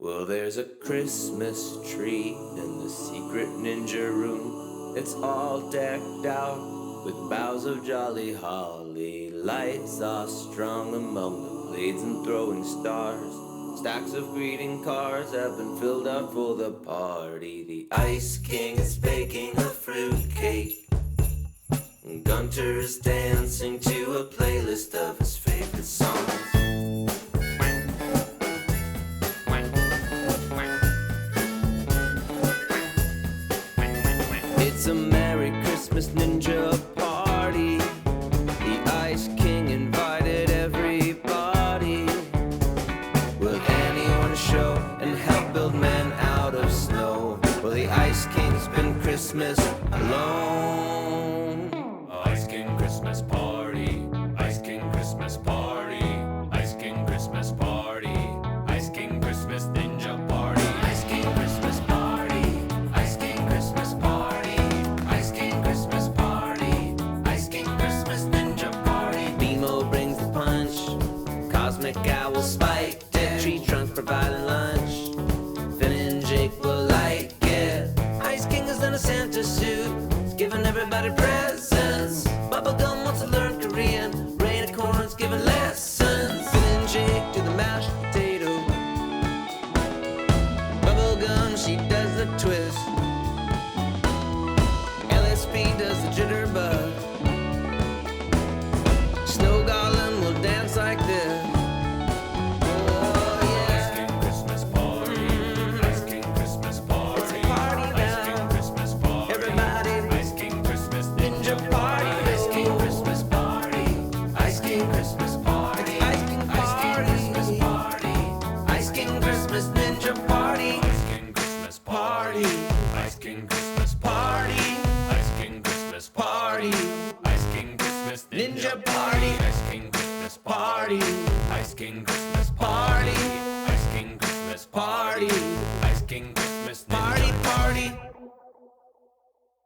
Well, there's a Christmas tree in the secret ninja room. It's all decked out with boughs of jolly holly. Lights are strung among the blades and throwing stars. Stacks of greeting cards have been filled out for the party. The Ice King is baking a fruit cake. Gunter's dancing to a playlist of his favorite songs. It's a Merry Christmas Ninja party. The Ice King invited everybody. Will anyone show and help build men out of snow? Well, the Ice King spend Christmas alone. Ice King Christmas party. Ice King Christmas party. Ice King Christmas party. Ice King Christmas Ninja party. Ice King Christmas party. Ice King Christmas party. Ice King Christmas party. Ice King Christmas Ninja party. Beamo brings the punch. Cosmic Owl spiked it. Tree trunk providing lunch. Finn and Jake will like it. Ice King is in a Santa suit. He's giving everybody presents. Bubblegum wants to learn Korean. Rain Acorns giving lessons. Finn and Jake do the mashed potato. Bubblegum, she does the twist. LSP does the jitterbug. Snow Golem will dance like this. Oh yeah. Ice King Christmas party. Ice King Christmas party. It's a party now. Ice King Christmas party. Everybody. Ice King Christmas Ninja party. Ice King Christmas party. Ice King Christmas party. Ice King Christmas party. Ice King Christmas Ninja party. Ice King Christmas party. Ice King Christmas party. Ice King Christmas party. Ice King Christmas Ninja party. Ice King Christmas party. Ice King Christmas